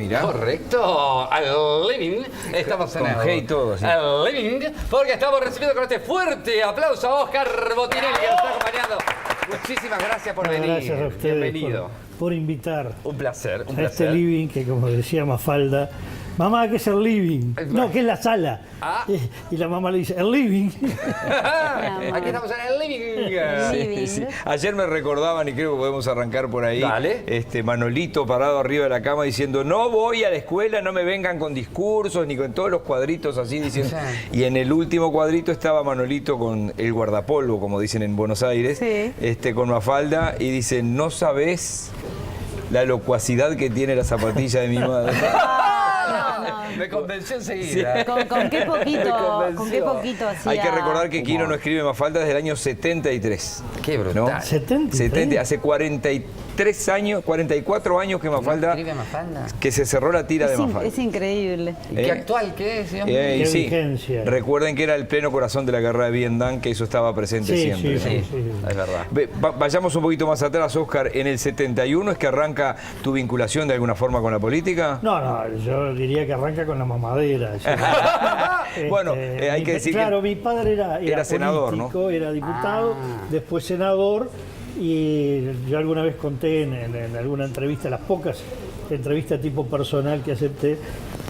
mira. Correcto, al living. Estamos en Con G y todo, sí. el living, porque estamos recibiendo con este fuerte aplauso a Oscar Botinelli, que nos está acompañando. Muchísimas gracias por venir. Gracias a ustedes Bienvenido. por invitar Un placer, un a este placer. living que, como decía Mafalda, mamá, ¿qué es el living? No, ¿qué es la sala? Ah. Y la mamá le dice, el living. Aquí estamos en el living. Sí. Ayer me recordaban, y creo que podemos arrancar por ahí, Dale. Manolito parado arriba de la cama diciendo, no voy a la escuela, no me vengan con discursos, ni con todos los cuadritos así diciendo. Y en el último cuadrito estaba Manolito con el guardapolvo, como dicen en Buenos Aires, Sí. Con Mafalda, y dice, no sabés la locuacidad que tiene la zapatilla de mi madre. Me convenció enseguida. ¿Con qué poquito, Me con qué convenció. poquito hacía? Hay que recordar que Quino no escribe Mafalda desde el año 73. Qué brutal. ¿No? 73. Hace 43 años, 44 años que Mafalda, ¿Escribe Mafalda? que se cerró la tira de Es Mafalda. increíble. ¿Y qué actual qué es? Dios mío? Qué Sí. vigencia. Recuerden que era el pleno corazón de la guerra de Vietnam, que eso estaba presente Sí, siempre. sí, Sí, es verdad. Vayamos un poquito más atrás, Oscar. ¿En el 71 es que arranca tu vinculación de alguna forma con la política? No, yo diría que arranca con la mamadera. Bueno, hay que decir claro, que mi padre era senador, ¿no? político, era diputado, después senador, y yo alguna vez conté en alguna entrevista, las pocas entrevistas tipo personal que acepté,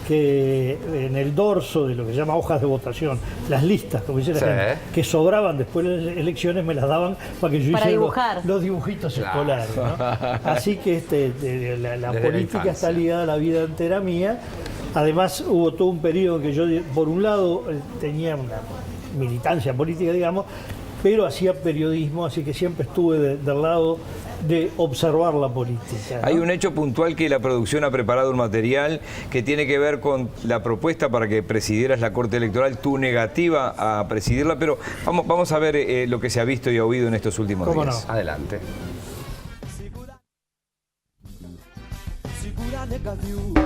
que en el dorso de lo que se llama hojas de votación, las listas, como dice la Sí. gente, que sobraban después de las elecciones, me las daban para que yo Para hiciera dibujar. los dibujitos escolares, ¿no? Así que la Desde la política infancia. está ligada a la vida entera mía. Además, hubo todo un periodo en que yo, por un lado, tenía una militancia política, digamos, pero hacía periodismo, así que siempre estuve del lado de observar la política, ¿no? hay un hecho puntual que la producción ha preparado un material que tiene que ver con la propuesta para que presidieras la Corte Electoral, tu negativa a presidirla, pero vamos a ver lo que se ha visto y oído en estos últimos ¿Cómo días. no? Adelante.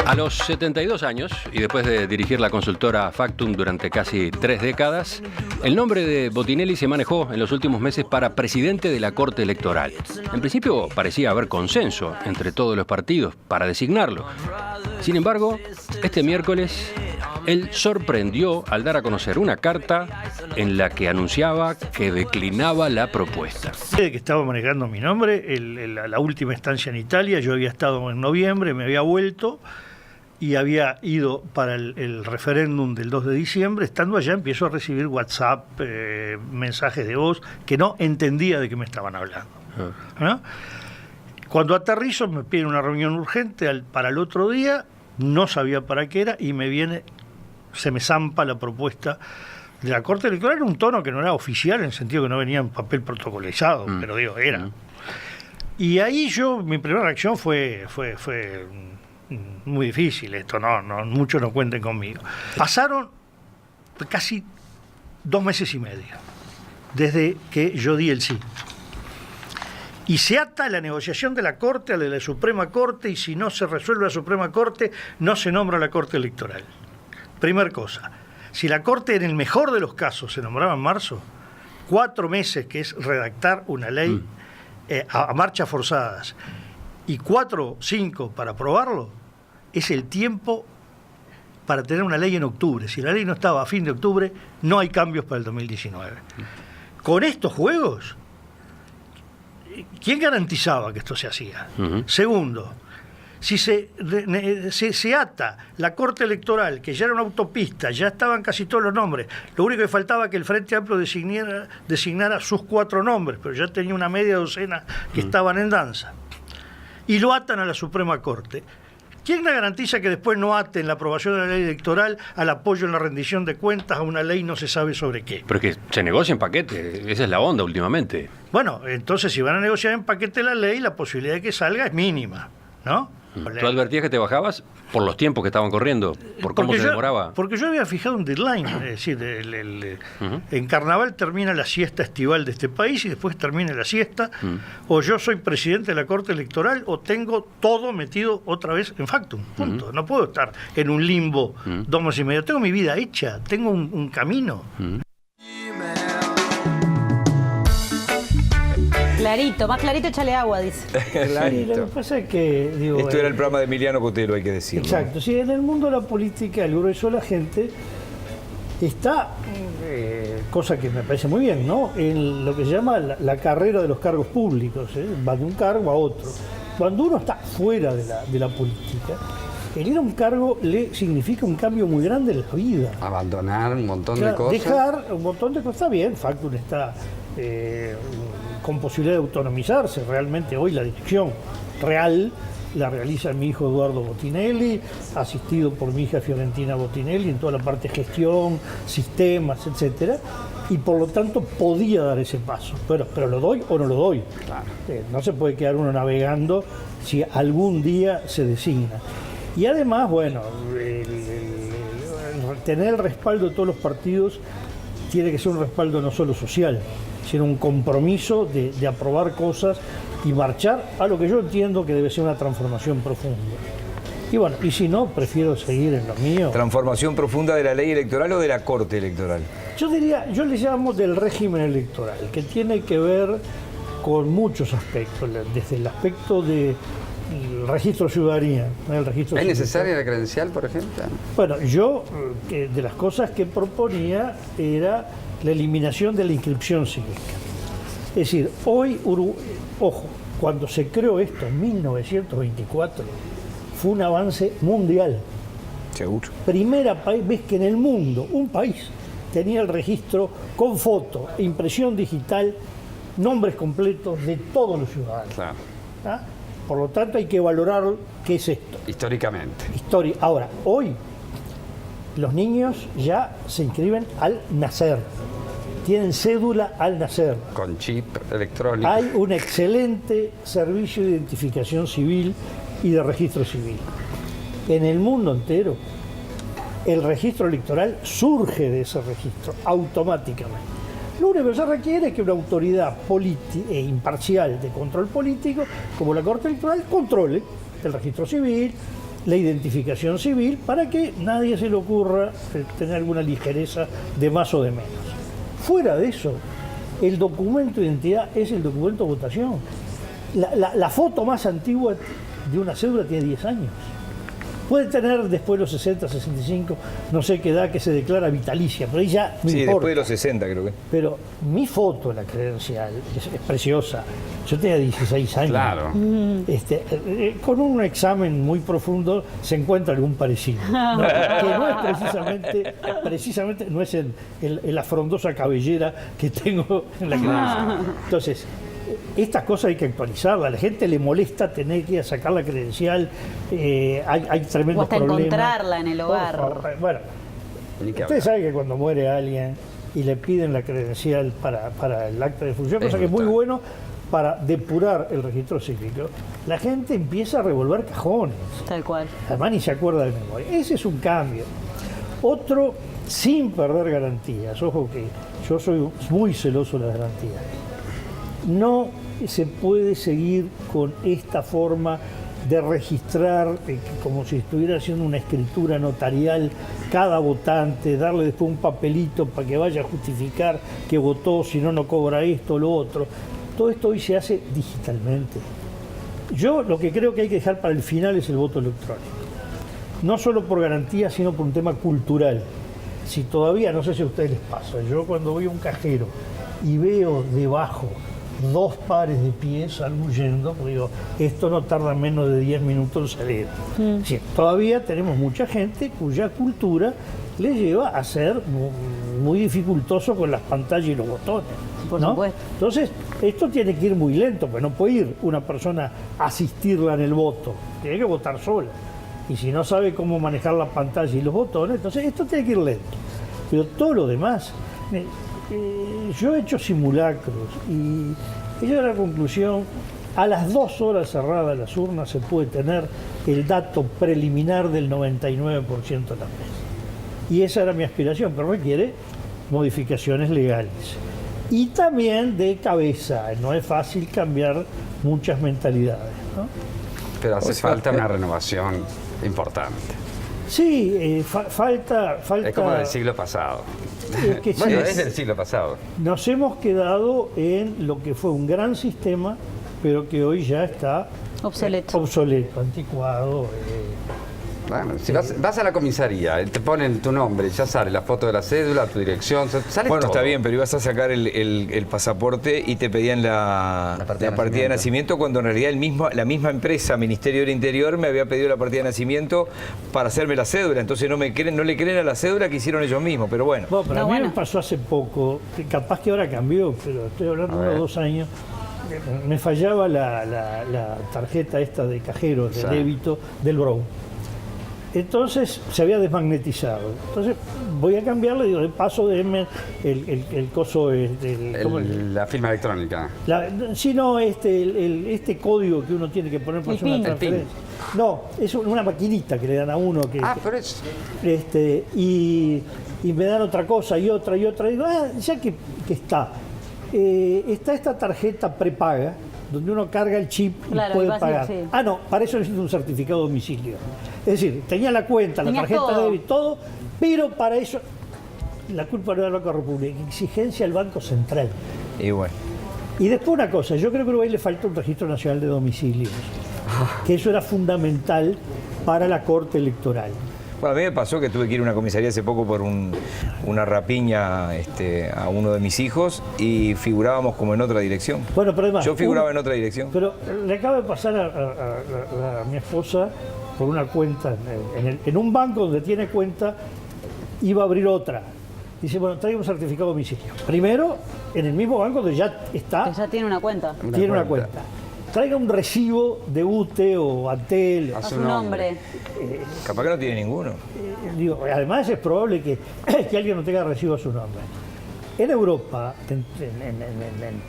A los 72 años, y después de dirigir la consultora Factum durante casi 3 décadas, el nombre de Botinelli se manejó en los últimos meses para presidente de la Corte Electoral. En principio parecía haber consenso entre todos los partidos para designarlo. Sin embargo, este miércoles, él sorprendió al dar a conocer una carta en la que anunciaba que declinaba la propuesta. De que estaba manejando mi nombre, la última estancia en Italia, yo había estado en noviembre, me había vuelto y había ido para el referéndum del 2 de diciembre. Estando allá empiezo a recibir WhatsApp, mensajes de voz que no entendía de qué me estaban hablando, ¿no? Cuando aterrizo me piden una reunión urgente para el otro día, no sabía para qué era y se me zampa la propuesta de la Corte Electoral en un tono que no era oficial, en el sentido que no venía en papel protocolizado, pero digo, era. Y ahí mi primera reacción fue muy difícil esto, muchos no cuenten conmigo. Pasaron casi 2 meses y medio desde que yo di el sí. Y se ata la negociación de la Corte a la de la Suprema Corte, y si no se resuelve la Suprema Corte, no se nombra la Corte Electoral. Primer cosa, si la Corte en el mejor de los casos se nombraba en marzo, 4 meses, que es redactar una ley a marchas forzadas, y 4 o 5 para aprobarlo, es el tiempo para tener una ley en octubre. Si la ley no estaba a fin de octubre, no hay cambios para el 2019. Con estos juegos, ¿quién garantizaba que esto se hacía? Segundo, si se ata la Corte Electoral, que ya era una autopista, ya estaban casi todos los nombres, lo único que faltaba que el Frente Amplio designara sus 4 nombres, pero ya tenía una media docena que estaban en danza, y lo atan a la Suprema Corte. ¿Quién le garantiza que después no aten la aprobación de la ley electoral al apoyo en la rendición de cuentas a una ley no se sabe sobre qué? Pero es que se negocia en paquete, esa es la onda últimamente. Bueno, entonces si van a negociar en paquete la ley, la posibilidad de que salga es mínima, ¿no? ¿Tú advertías que te bajabas por los tiempos que estaban corriendo? ¿Por cómo se demoraba? Porque yo había fijado un deadline, es decir, en Carnaval termina la siesta estival de este país y después termina la siesta, o yo soy presidente de la Corte Electoral o tengo todo metido otra vez en Factum, punto. No puedo estar en un limbo 2 meses y medio. Tengo mi vida hecha, tengo un camino. Clarito, más clarito, échale agua, dice. Sí, lo que pasa es que, digo, Esto era el programa de Emiliano Cotelo, hay que decirlo. exacto, sí, en el mundo de la política, el grueso de la gente está, cosa que me parece muy bien, ¿no? En lo que se llama la carrera de los cargos públicos, va de un cargo a otro. Cuando uno está fuera de la política, el ir a un cargo le significa un cambio muy grande en la vida. Abandonar un montón de Claro, cosas. dejar un montón de cosas. Está bien, Factum está con posibilidad de autonomizarse. Realmente hoy la dirección real la realiza mi hijo Eduardo Botinelli, asistido por mi hija Fiorentina Botinelli en toda la parte de gestión, sistemas, etcétera, y por lo tanto podía dar ese paso. Pero ¿lo doy o no lo doy? Claro. No se puede quedar uno navegando si algún día se designa. Y además, bueno, tener el respaldo de todos los partidos tiene que ser un respaldo no solo social, sino un compromiso de aprobar cosas y marchar a lo que yo entiendo que debe ser una transformación profunda. Y bueno, y si no, prefiero seguir en lo mío. ¿Transformación profunda de la ley electoral o de la corte electoral? Yo diría, yo le llamo del régimen electoral, que tiene que ver con muchos aspectos, desde el aspecto del registro de ciudadanía. El registro ¿Es civil. necesaria la credencial, por ejemplo? Bueno, yo de las cosas que proponía era la eliminación de la inscripción cívica. Es decir, hoy, ojo, cuando se creó esto en 1924, fue un avance mundial. Seguro. Primera vez que en el mundo un país tenía el registro con foto, impresión digital, nombres completos de todos los ciudadanos. Claro. ¿Ah? Por lo tanto, hay que valorar qué es esto. Históricamente. Historia. Ahora, hoy los niños ya se inscriben al nacer, tienen cédula al nacer. Con chip electrónico. Hay un excelente servicio de identificación civil y de registro civil. En el mundo entero, el registro electoral surge de ese registro automáticamente. Lo único que se requiere es que una autoridad imparcial de control político, como la Corte Electoral, controle el registro civil, la identificación civil, para que nadie se le ocurra tener alguna ligereza de más o de menos. Fuera de eso, el documento de identidad es el documento de votación. La foto más antigua de una cédula tiene 10 años. Puede tener después de los 60, 65, no sé qué edad, que se declara vitalicia, pero ahí ya no Sí, importa. después de los 60 creo que. Pero mi foto en la credencial es preciosa. Yo tenía 16 años. Claro. Con un examen muy profundo se encuentra algún parecido. ¿No? Que no es precisamente no es en la frondosa cabellera que tengo en la credencial. Entonces, estas cosas hay que actualizarlas. A la gente le molesta tener que ir a sacar la credencial. Hay tremendos O hasta problemas. encontrarla en el hogar. Por favor. Bueno, Ni que ustedes hablar. saben que cuando muere alguien y le piden la credencial para el acta de función, Es cosa que es muy brutal. bueno para depurar el registro cívico, la gente empieza a revolver cajones. Tal cual. Además ni se acuerda de memoria. Ese es un cambio. Otro, sin perder garantías. Ojo que yo soy muy celoso de las garantías. No se puede seguir con esta forma de registrar como si estuviera haciendo una escritura notarial cada votante, darle después un papelito para que vaya a justificar que votó, si no, no cobra esto o lo otro. Todo esto hoy se hace digitalmente. Yo lo que creo que hay que dejar para el final es el voto electrónico. No solo por garantía, sino por un tema cultural. Si todavía, no sé si a ustedes les pasa, yo cuando voy a un cajero y veo debajo 2 pares de pies arguyendo, pues digo, esto no tarda menos de 10 minutos en salir. Sí, todavía tenemos mucha gente cuya cultura le lleva a ser muy dificultoso con las pantallas y los botones. Por ¿no? supuesto. Entonces, esto tiene que ir muy lento, pues no puede ir una persona a asistirla en el voto, tiene que votar sola. Y si no sabe cómo manejar la pantalla y los botones, entonces esto tiene que ir lento. Pero todo lo demás, yo he hecho simulacros y he llegado a la conclusión, a las 2 horas cerradas las urnas se puede tener el dato preliminar del 99% de las veces. Y esa era mi aspiración, pero requiere modificaciones legales. Y también de cabeza, no es fácil cambiar muchas mentalidades, ¿no? Pero hace falta una renovación importante. Sí, falta... Es como del siglo pasado. Es que Bueno, sí, es del siglo pasado. nos hemos quedado en lo que fue un gran sistema, pero que hoy ya está Obsoleto. anticuado. Bueno, si vas a la comisaría, te ponen tu nombre, ya sale la foto de la cédula, tu dirección, sale Bueno, todo. está bien, pero ibas a sacar el pasaporte y te pedían la partida de nacimiento cuando en realidad la misma empresa, Ministerio del Interior, me había pedido la partida de nacimiento para hacerme la cédula. Entonces no le creen a la cédula que hicieron ellos mismos, pero bueno. Bueno, pero No, a mí bueno. me pasó hace poco, que capaz que ahora cambió, pero estoy hablando de unos 2 años. Me fallaba la tarjeta esta de cajero, de Sí. débito del Brown. Entonces se había desmagnetizado. Entonces voy a cambiarle, digo, de paso denme el coso, ¿cómo es? La firma electrónica. Si no, este código que uno tiene que poner para El hacer una PIN. El PIN. transferencia. No, es una maquinita que le dan a uno que, Pero es... y me dan otra cosa y otra. Y digo, ya que está. Está esta tarjeta prepaga, donde uno carga el chip y Claro, puede y vas a- pagar. sí. No, para eso necesito un certificado de domicilio. Es decir, tenía la cuenta, la Tenías tarjeta todo. de débito, todo, pero para eso la culpa no era del Banco República, exigencia del Banco Central. Y bueno. Y después una cosa, yo creo que a Uruguay le falta un registro nacional de domicilios, que eso era fundamental para la Corte Electoral. Bueno, a mí me pasó que tuve que ir a una comisaría hace poco por una rapiña a uno de mis hijos y figurábamos como en otra dirección. Bueno, pero además, Yo figuraba en otra dirección. Pero le acaba de pasar a mi esposa por una cuenta, en un banco donde tiene cuenta, iba a abrir otra. Dice, bueno, traiga un certificado de domicilio. Primero, en el mismo banco donde ya está, Que ya tiene una cuenta. tiene una cuenta. Traiga un recibo de UTE o Antel. A su nombre. Capaz que no tiene ninguno. Digo, además es probable que alguien no tenga recibo a su nombre. En Europa, en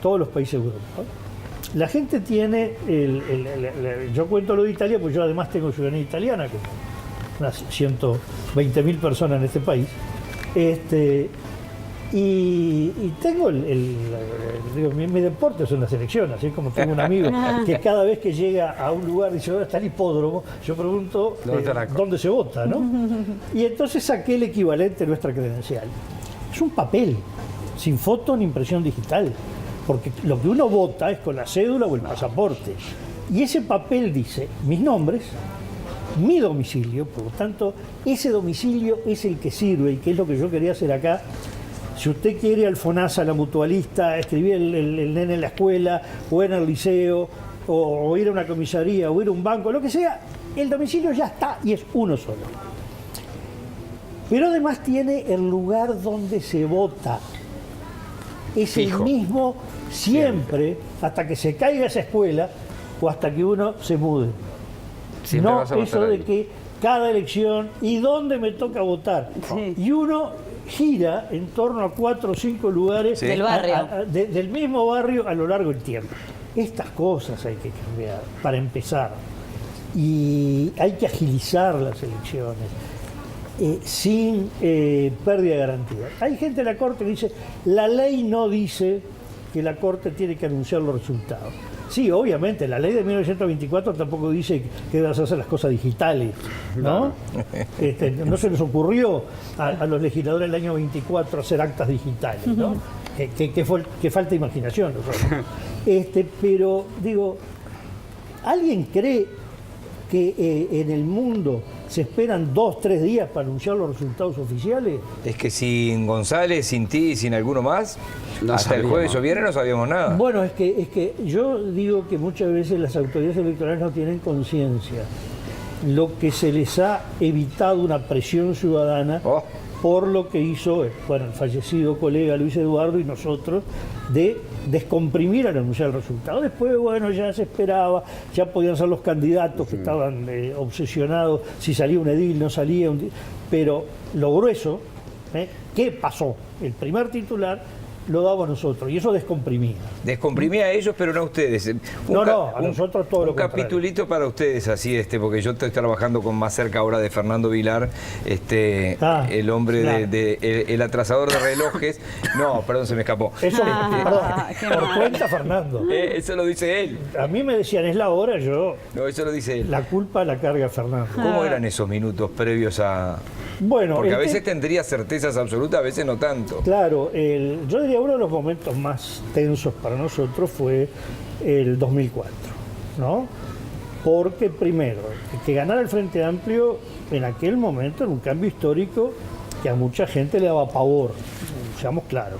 todos los países de Europa, la gente tiene, yo cuento lo de Italia, pues yo además tengo ciudadanía italiana, que unas 120.000 personas en este país, y tengo digo, mi deporte son las elecciones, así como tengo un amigo que cada vez que llega a un lugar dice, ¿dónde está el hipódromo? Yo pregunto, ¿dónde se vota? ¿No? Y entonces saqué el equivalente de nuestra credencial. Es un papel, sin foto ni impresión digital, porque lo que uno vota es con la cédula o el pasaporte. Y ese papel dice mis nombres, mi domicilio, por lo tanto, ese domicilio es el que sirve y que es lo que yo quería hacer acá. Si usted quiere al FONASA, a la mutualista, escribir el nene en la escuela o en el liceo, o ir a una comisaría, o ir a un banco, lo que sea, el domicilio ya está y es uno solo. Pero además tiene el lugar donde se vota. Es Fijo. el mismo siempre, hasta que se caiga esa escuela o hasta que uno se mude. Siempre No vas a votar eso de ahí. que cada elección y dónde me toca votar. Sí. Y uno gira en torno a 4 o 5 lugares Sí. Del barrio. del mismo barrio a lo largo del tiempo. Estas cosas hay que cambiar para empezar. Y hay que agilizar las elecciones sin pérdida de garantía. Hay gente de la Corte que dice, la ley no dice que la Corte tiene que anunciar los resultados. Sí, obviamente, la ley de 1924 tampoco dice que vas a hacer las cosas digitales, ¿no? No se les ocurrió a los legisladores del año 24 hacer actas digitales, ¿no? Que falta imaginación. Pero, digo, ¿alguien cree que en el mundo se esperan 2 o 3 días para anunciar los resultados oficiales? Es que sin González, sin ti y sin alguno más, No hasta el sabíamos. jueves o viernes no sabíamos nada. Bueno, es que yo digo que muchas veces las autoridades electorales no tienen conciencia lo que se les ha evitado una presión ciudadana Oh. por lo que hizo el fallecido colega Luis Eduardo y nosotros de descomprimir al anunciar el resultado. Después, bueno, ya se esperaba, ya podían ser los candidatos que estaban obsesionados, si salía un edil, no salía un... Pero lo grueso, ¿qué pasó? El primer titular lo daba a nosotros, y eso descomprimía. Descomprimía a ellos, pero no a ustedes. A nosotros todo lo un contrario. capitulito para ustedes, así, porque yo estoy trabajando con más cerca ahora de Fernando Vilar, el hombre claro. el atrasador de relojes. No, perdón, se me escapó. Eso, perdón, qué por mal. cuenta Fernando. Eso lo dice él. A mí me decían, es la hora, No, eso lo dice él. la culpa la carga Fernando. ¿Cómo eran esos minutos previos a...? Bueno, Porque a veces tendría certezas absolutas, a veces no tanto. Claro, yo diría uno de los momentos más tensos para nosotros fue el 2004, ¿no? Porque primero, que ganara el Frente Amplio en aquel momento era un cambio histórico que a mucha gente le daba pavor, seamos claros.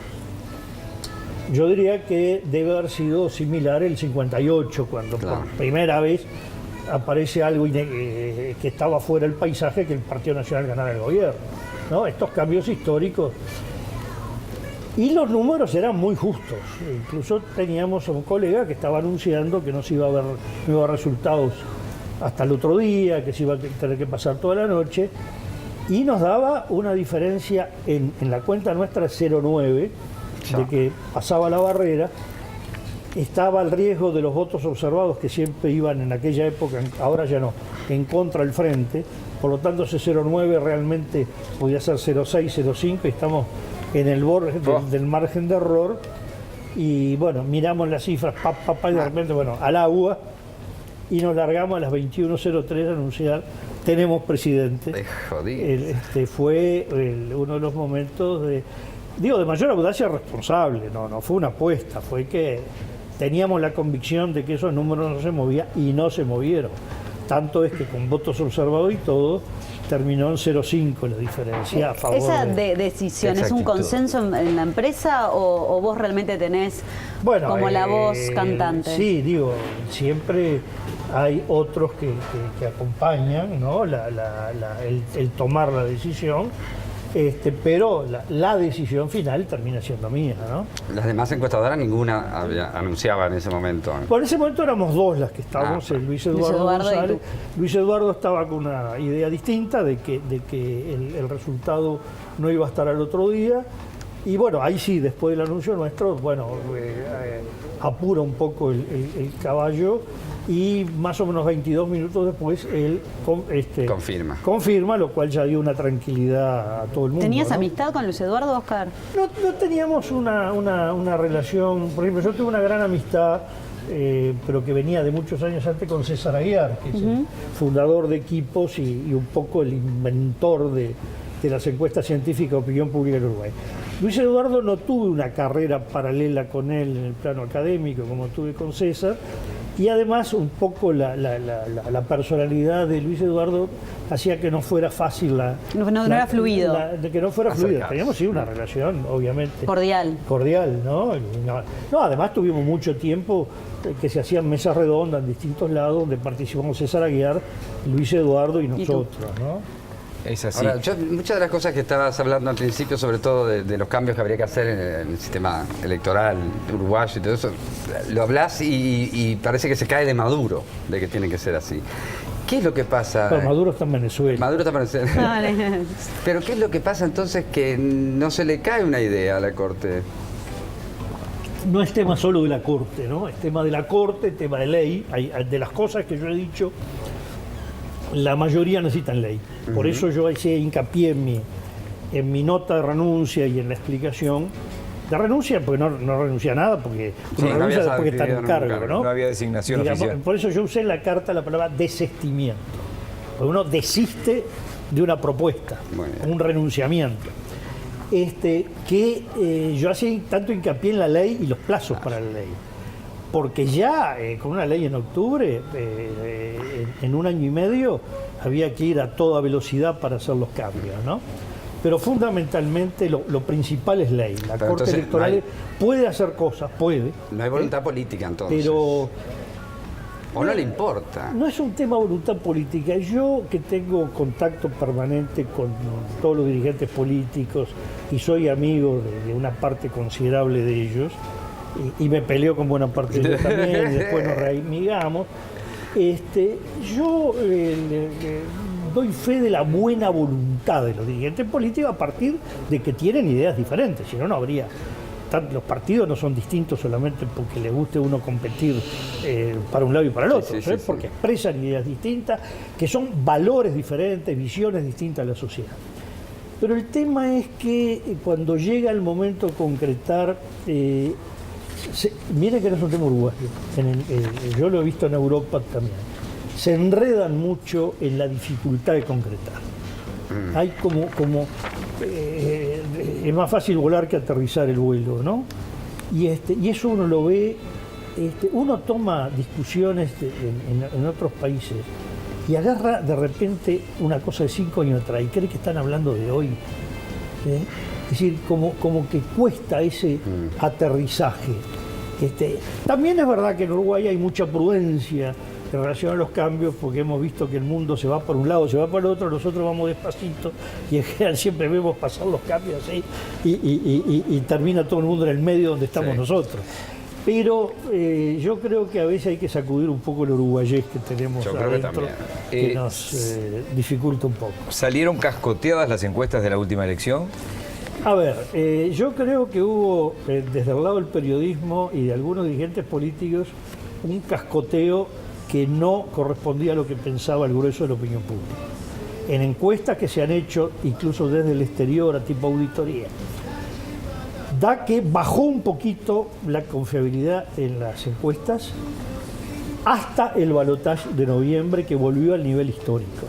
Yo diría que debe haber sido similar el 58, cuando por primera vez aparece algo que estaba fuera del paisaje, que el Partido Nacional ganara el gobierno, ¿no? Estos cambios históricos. Y los números eran muy justos. Incluso teníamos a un colega que estaba anunciando que no se iba a ver resultados hasta el otro día, que se iba a tener que pasar toda la noche. Y nos daba una diferencia en la cuenta nuestra 0,9, de que pasaba la barrera. Estaba el riesgo de los votos observados que siempre iban en aquella época, ahora ya no, en contra del frente. Por lo tanto, ese 0,9 realmente podía ser 0,6, 0,5 y estamos en el borde del margen de error. Y bueno, miramos las cifras, y de repente, al agua, y nos largamos a las 21:03 a anunciar, tenemos presidente. Fue uno de los momentos de mayor audacia responsable, no fue una apuesta, fue que teníamos la convicción de que esos números no se movían y no se movieron. Tanto es que con votos observados y todo, terminó en 0,5 la diferencia a favor. ¿Esa decisión es un consenso en la empresa o vos realmente tenés como la voz cantante? Sí, siempre hay otros que acompañan, ¿no? el tomar la decisión. Pero la decisión final termina siendo mía, ¿no? Las demás encuestadoras ninguna anunciaba en ese momento. Por ese momento éramos dos las que estábamos, Luis Eduardo González. Luis Eduardo estaba con una idea distinta de que el resultado no iba a estar al otro día. Y ahí sí, después del anuncio nuestro, apura un poco el caballo. Y más o menos 22 minutos después él confirma, lo cual ya dio una tranquilidad a todo el mundo. ¿Tenías ¿no? amistad con Luis Eduardo, Oscar? No teníamos una relación, por ejemplo, yo tuve una gran amistad, pero que venía de muchos años antes con César Aguiar, que es el fundador de Equipos y un poco el inventor de las encuestas científicas de opinión pública en Uruguay. Luis Eduardo no tuve una carrera paralela con él en el plano académico como tuve con César. Y además un poco la personalidad de Luis Eduardo hacía que no fuera fácil no era fluido. Que no fuera fluido. Teníamos una relación, obviamente. Cordial, ¿no? No, además tuvimos mucho tiempo que se hacían mesas redondas en distintos lados donde participamos César Aguiar, Luis Eduardo y nosotros, ¿no? Es así. Ahora, muchas de las cosas que estabas hablando al principio, sobre todo de los cambios que habría que hacer en el sistema electoral uruguayo y todo eso, lo hablás y parece que se cae de Maduro, de que tiene que ser así. ¿Qué es lo que pasa? Pero Maduro está en Venezuela. Maduro está en Venezuela. Pero ¿qué es lo que pasa entonces que no se le cae una idea a la Corte? No es tema solo de la Corte, ¿no? Es tema de la Corte, tema de ley. De las cosas que yo he dicho, la mayoría necesitan ley. Por eso yo hacía hincapié en mi nota de renuncia y en la explicación. De renuncia, porque no renuncia a nada, porque renuncia después que está en cargo, ¿no? No había designación oficial. Por eso yo usé en la carta la palabra desistimiento. Porque uno desiste de una propuesta, un renunciamiento. Yo hacía tanto hincapié en la ley y los plazos para la ley. Porque ya con una ley en octubre, en un año y medio, había que ir a toda velocidad para hacer los cambios, ¿no? Pero fundamentalmente lo principal es ley. La Corte Electoral puede hacer cosas, puede. No hay voluntad política entonces. Pero... ¿O no le importa? No es un tema de voluntad política. Yo que tengo contacto permanente con todos los dirigentes políticos y soy amigo de una parte considerable de ellos, y me peleo con buena parte de ellos también, y después nos reamigamos, yo doy fe de la buena voluntad de los dirigentes políticos a partir de que tienen ideas diferentes, si no, no habría los partidos no son distintos solamente porque le guste a uno competir para un lado y para el otro, sí, porque expresan ideas distintas, que son valores diferentes, visiones distintas de la sociedad. Pero el tema es que cuando llega el momento de concretar, miren que no es un tema uruguayo, yo lo he visto en Europa también, se enredan mucho en la dificultad de concretar. Hay es más fácil volar que aterrizar el vuelo, ¿no? Y eso uno lo ve, uno toma discusiones en otros países y agarra de repente una cosa de 5 años atrás y cree que están hablando de hoy. Es decir, como que cuesta ese aterrizaje. También es verdad que en Uruguay hay mucha prudencia en relación a los cambios, porque hemos visto que el mundo se va por un lado, se va por el otro, nosotros vamos despacito y en general siempre vemos pasar los cambios así y termina todo el mundo en el medio donde estamos nosotros. Pero yo creo que a veces hay que sacudir un poco el uruguayés que tenemos adentro, que nos dificulta un poco. ¿Salieron cascoteadas las encuestas de la última elección? A ver, yo creo que hubo, desde el lado del periodismo y de algunos dirigentes políticos, un cascoteo que no correspondía a lo que pensaba el grueso de la opinión pública. En encuestas que se han hecho, incluso desde el exterior, a tipo auditoría, da que bajó un poquito la confiabilidad en las encuestas hasta el balotaje de noviembre, que volvió al nivel histórico.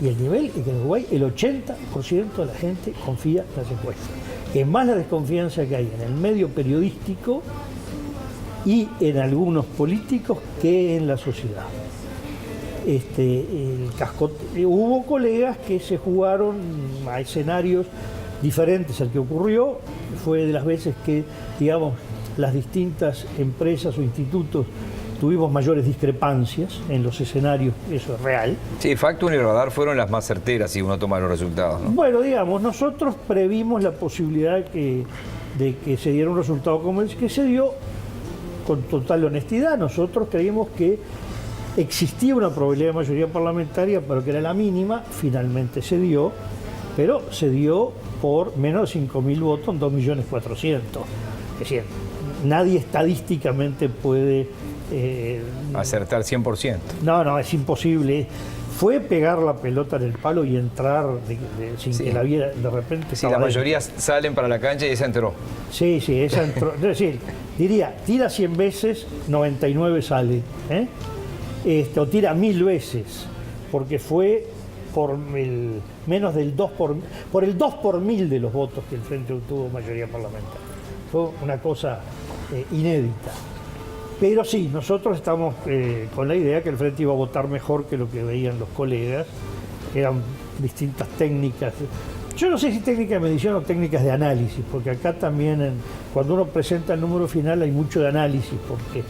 Y el nivel es que en Uruguay el 80% de la gente confía en las encuestas. Es más la desconfianza que hay en el medio periodístico y en algunos políticos que en la sociedad. Hubo colegas que se jugaron a escenarios diferentes al que ocurrió. Fue de las veces que, digamos, las distintas empresas o institutos tuvimos mayores discrepancias en los escenarios, eso es real. Sí, Factum y Radar fueron las más certeras si uno toma los resultados, ¿no? Bueno, digamos, nosotros previmos la posibilidad de que se diera un resultado como el que se dio. Con total honestidad, nosotros creímos que existía una probabilidad de mayoría parlamentaria, pero que era la mínima. Finalmente se dio, pero se dio por menos de 5.000 votos en 2.400.000. Es decir, nadie estadísticamente puede acertar 100%. No, es imposible. Fue pegar la pelota en el palo y entrar sin que la viera de repente. Sí, la mayoría salen para la cancha y esa entró. Sí, esa entró. Es decir, diría, tira 100 veces, 99 sale. O tira 1000 veces, porque fue por el menos del 2 por el 2 por 1000 de los votos que el Frente obtuvo mayoría parlamentaria. Fue una cosa inédita. Pero sí, nosotros estamos con la idea que el Frente iba a votar mejor que lo que veían los colegas. Eran distintas técnicas. Yo no sé si técnicas de medición o técnicas de análisis, porque acá también cuando uno presenta el número final hay mucho de análisis, porque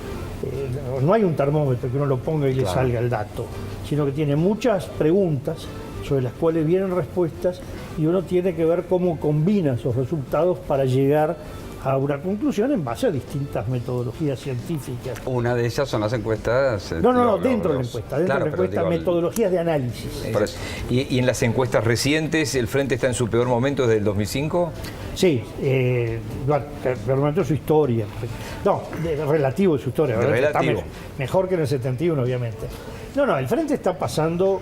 no hay un termómetro que uno lo ponga y le salga el dato, sino que tiene muchas preguntas sobre las cuales vienen respuestas y uno tiene que ver cómo combina esos resultados para llegar a una conclusión en base a distintas metodologías científicas. Una de ellas son las encuestas... No, dentro de la encuesta, metodologías de análisis. ¿Y en las encuestas recientes el Frente está en su peor momento desde el 2005? Sí, peor momento de su historia. No, relativo de su historia. Relativo. Está mejor que en el 71, obviamente. No, el Frente está pasando,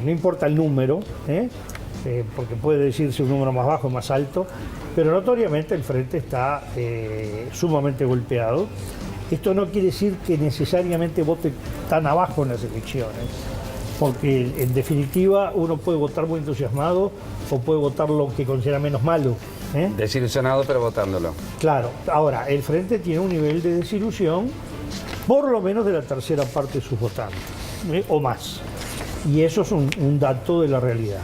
no importa el número, porque puede decirse un número más bajo o más alto, pero notoriamente el Frente está sumamente golpeado. Esto no quiere decir que necesariamente vote tan abajo en las elecciones, porque en definitiva uno puede votar muy entusiasmado o puede votar lo que considera menos malo. Desilusionado, pero votándolo. Claro. Ahora, el Frente tiene un nivel de desilusión por lo menos de la tercera parte de sus votantes, o más. Y eso es un dato de la realidad.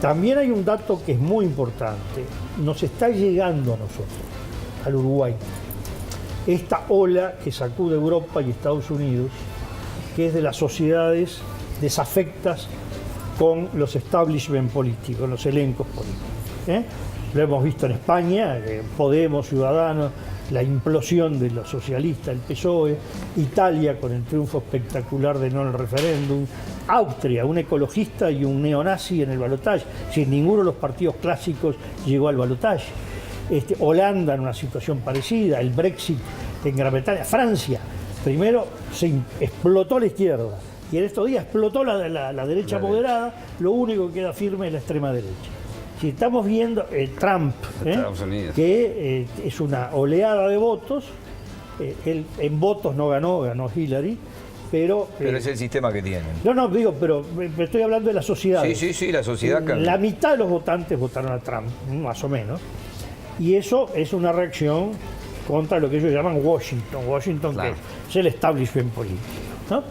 También hay un dato que es muy importante. Nos está llegando a nosotros, al Uruguay, esta ola que sacude Europa y Estados Unidos, que es de las sociedades desafectas con los establishment políticos, los elencos políticos. Lo hemos visto en España, Podemos, Ciudadanos, la implosión de los socialistas, el PSOE, Italia con el triunfo espectacular de no en el referéndum, Austria, un ecologista y un neonazi en el balotaje, sin ninguno de los partidos clásicos llegó al balotaje. Holanda en una situación parecida, el Brexit en Gran Bretaña, Francia, primero se explotó la izquierda y en estos días explotó la derecha moderada, lo único que queda firme es la extrema derecha. Si estamos viendo Trump, que es una oleada de votos, él en votos no ganó Hillary, pero es el sistema que tienen. No, digo, pero me estoy hablando de la sociedad. Sí, la sociedad cambia. La mitad de los votantes votaron a Trump, más o menos. Y eso es una reacción contra lo que ellos llaman Washington, claro, que es el establishment político, ¿no?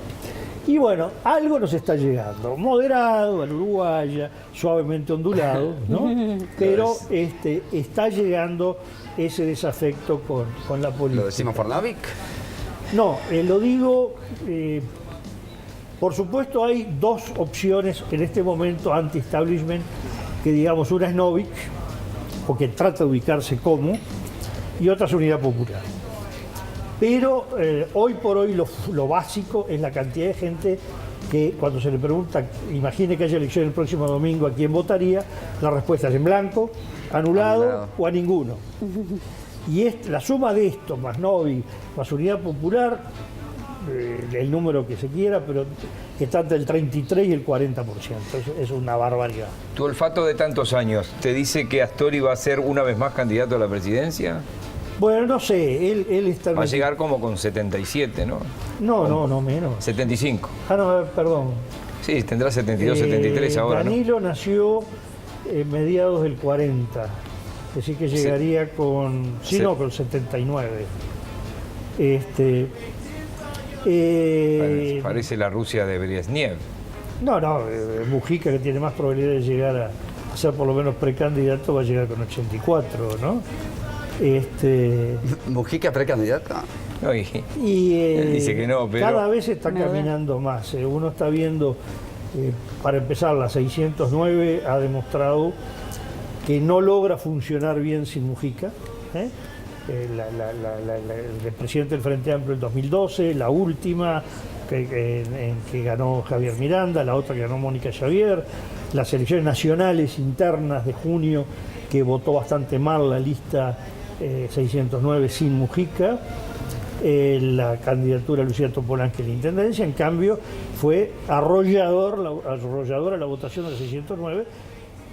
Y bueno, algo nos está llegando, moderado, al uruguaya, suavemente ondulado, ¿no? Pero está llegando ese desafecto con la política. ¿Lo decimos por Novik? No, lo digo, por supuesto hay dos opciones en este momento anti-establishment, que digamos, una es Novik, porque trata de ubicarse como, y otra es Unidad Popular. Pero hoy por hoy lo básico es la cantidad de gente que cuando se le pregunta, imagine que haya elección el próximo domingo, ¿a quién votaría? La respuesta es en blanco, anulado o a ninguno. Y la suma de esto, más Novi, más Unidad Popular, el número que se quiera, pero está entre el 33 y el 40%. Es una barbaridad. ¿Tu olfato de tantos años te dice que Astori va a ser una vez más candidato a la presidencia? Bueno, no sé, él está... Va a llegar como con 77, ¿no? No, menos. 75. No, perdón. Sí, tendrá 72, 73 ahora, Danilo nació en mediados del 40, así que llegaría con... con 79. Parece la Rusia de Brezhnev. No, Mujica, que tiene más probabilidad de llegar a ser por lo menos precandidato, va a llegar con 84, ¿no? ¿Mujica precandidato? No, él dice que no, pero... Cada vez está caminando más. Uno está viendo, para empezar, la 609 ha demostrado que no logra funcionar bien sin Mujica. El presidente del Frente Amplio en 2012, la última en que ganó Javier Miranda, la otra que ganó Mónica Xavier, las elecciones nacionales internas de junio, que votó bastante mal la lista 609 sin Mujica, la candidatura de Lucía Topolánski en la Intendencia, en cambio fue arrolladora la votación de la 609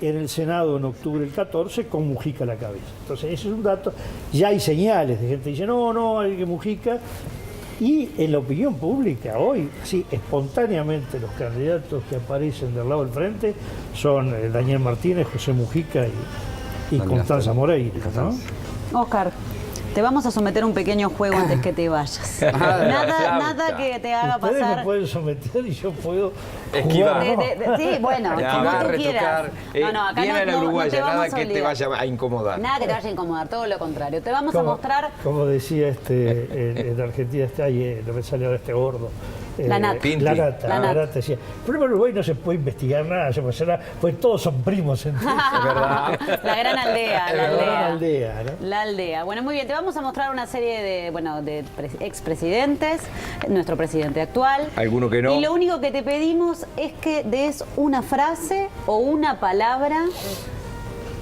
en el Senado en octubre del 14 con Mujica a la cabeza. Entonces ese es un dato, ya hay señales de gente que dice no, hay que Mujica, y en la opinión pública hoy, sí, espontáneamente los candidatos que aparecen del lado del frente son Daniel Martínez, José Mujica y Constanza Moreira, ¿no? Oscar, te vamos a someter a un pequeño juego antes que te vayas. Nada que te haga Ustedes pasar... me pueden someter y yo puedo esquivar. Sí, bueno, como tú quieras. Acá viene la uruguaya, nada que te vaya a incomodar. Nada que te vaya a incomodar, todo lo contrario. Te vamos a mostrar... Como decía en Argentina, no me salió de este gordo. La nata. La nata decía, pero en Uruguay no se puede investigar nada, pues todos son primos entre ellos. La gran aldea. La aldea, ¿no? La aldea. Bueno, muy bien, te vamos a mostrar una serie de expresidentes, nuestro presidente actual. Alguno que no. Y lo único que te pedimos es que des una frase o una palabra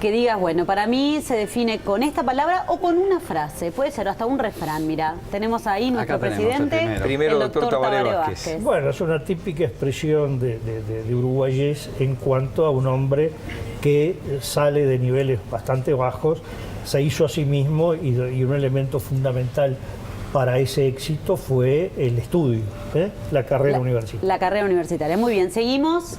que digas, bueno, para mí se define con esta palabra o con una frase. Puede ser hasta un refrán, mira. Tenemos ahí nuestro presidente, el doctor Tabaré Vázquez. Bueno, es una típica expresión de uruguayés en cuanto a un hombre que sale de niveles bastante bajos, se hizo a sí mismo y un elemento fundamental para ese éxito fue el estudio, la carrera universitaria. La carrera universitaria. Muy bien, seguimos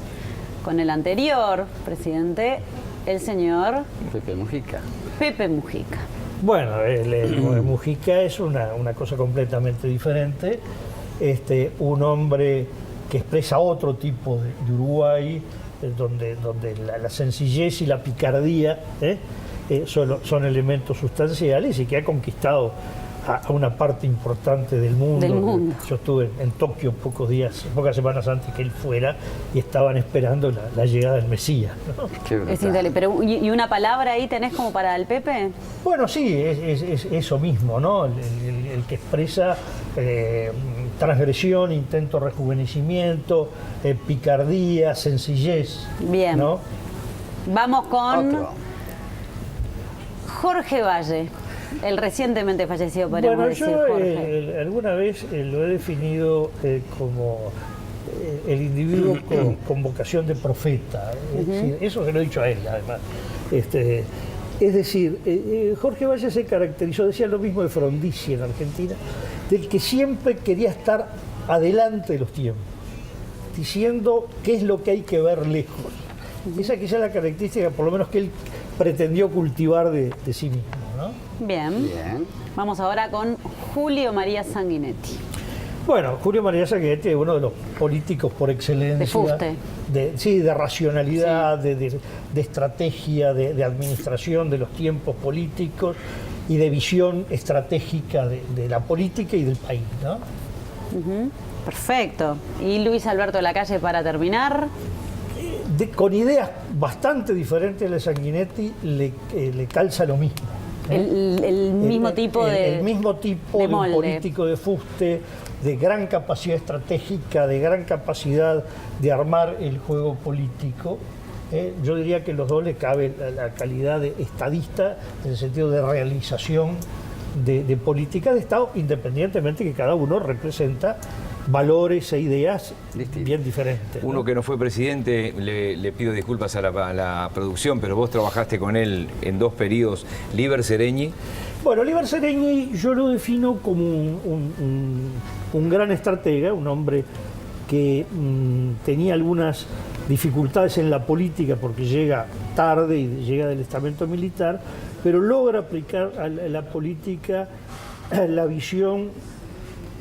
con el anterior presidente, el señor Pepe Mujica. Pepe Mujica. Bueno, Mujica es una cosa completamente diferente. Un hombre que expresa otro tipo de Uruguay, donde la sencillez y la picardía son elementos sustanciales y que ha conquistado a una parte importante del mundo. Yo estuve en Tokio pocas semanas antes que él fuera y estaban esperando la llegada del Mesías, ¿no? Es increíble. Pero, ¿y una palabra ahí tenés como para el Pepe? Bueno, sí, es eso mismo, ¿no? El que expresa transgresión, intento de rejuvenecimiento, picardía, sencillez. Bien. ¿No? Vamos con Jorge Valle, el recientemente fallecido, podríamos Bueno, decir, yo Jorge. alguna vez lo he definido como el individuo con vocación de profeta. Es decir, eso se lo he dicho a él, además. Es decir, Jorge Valle se caracterizó, decía lo mismo de Frondizi en Argentina, del que siempre quería estar adelante de los tiempos, diciendo qué es lo que hay que ver lejos. Esa quizá es la característica, por lo menos, que él pretendió cultivar de sí mismo, ¿no? Bien. Bien. Vamos ahora con Julio María Sanguinetti. Bueno, Julio María Sanguinetti es uno de los políticos por excelencia. De fuste. De racionalidad, de estrategia, de administración de los tiempos políticos y de visión estratégica de la política y del país, ¿no? Perfecto. Y Luis Alberto Lacalle para terminar. Con ideas bastante diferentes de Sanguinetti, le calza lo mismo. El mismo tipo de El mismo tipo de de un molde. político de fuste, de gran capacidad estratégica, de gran capacidad de armar el juego político. Yo diría que en los dos le cabe la calidad de estadista, en el sentido de realización de política de Estado, independientemente que cada uno representa valores e ideas bien diferentes, ¿no? Uno que no fue presidente, le pido disculpas a la producción, pero vos trabajaste con él en 2 periodos, Líber Seregni. Bueno, Líber Seregni yo lo defino como un gran estratega, un hombre que tenía algunas dificultades en la política porque llega tarde y llega del estamento militar, pero logra aplicar a la política la visión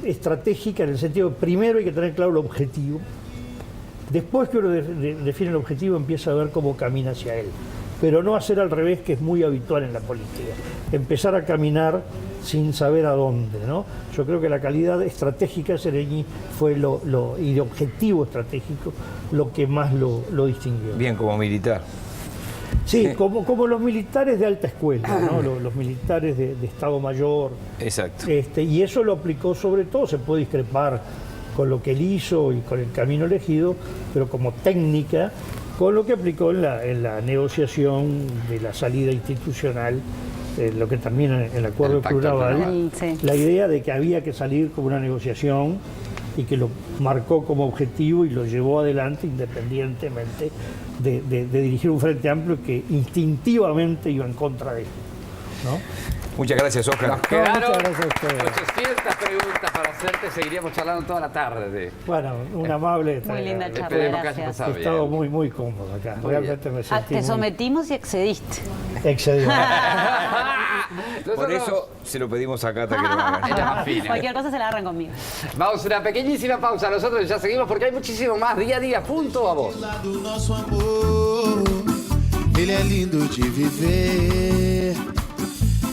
estratégica en el sentido de, primero hay que tener claro el objetivo, después que uno define el objetivo empieza a ver cómo camina hacia él, pero no hacer al revés, que es muy habitual en la política, empezar a caminar sin saber a dónde, ¿no? Yo creo que la calidad estratégica de Seregni fue y de objetivo estratégico lo que más lo distinguió. Bien, como militar. Sí, como los militares de alta escuela, ¿no? Los militares de Estado Mayor. Exacto. Y eso lo aplicó sobre todo, se puede discrepar con lo que él hizo y con el camino elegido, pero como técnica, con lo que aplicó en la negociación de la salida institucional, lo que termina en el acuerdo El pacto plurianual, Sí. la idea de que había que salir con una negociación y que lo marcó como objetivo y lo llevó adelante independientemente de dirigir un frente amplio que instintivamente iba en contra de él, ¿no? Muchas gracias, Oscar. Nos quedaron muchas gracias a ustedes. 800 preguntas para hacerte. Seguiríamos charlando toda la tarde. Bueno, un amable. Muy linda charla, Esperemos que haya gracias. pasado He bien. estado muy, muy cómodo acá. Muy Realmente me Ah, sentí te muy sometimos y excediste. excedido. Por Nosotros eso se lo pedimos a Cata que lo haga. Ella más fina. Cualquier cosa se la agarran conmigo. Vamos a una pequeñísima pausa. Nosotros ya seguimos porque hay muchísimo más día a día. Punto a vos. Lá do nosso amor, ele é lindo de viver.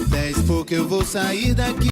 10 pouco eu vou sair daqui.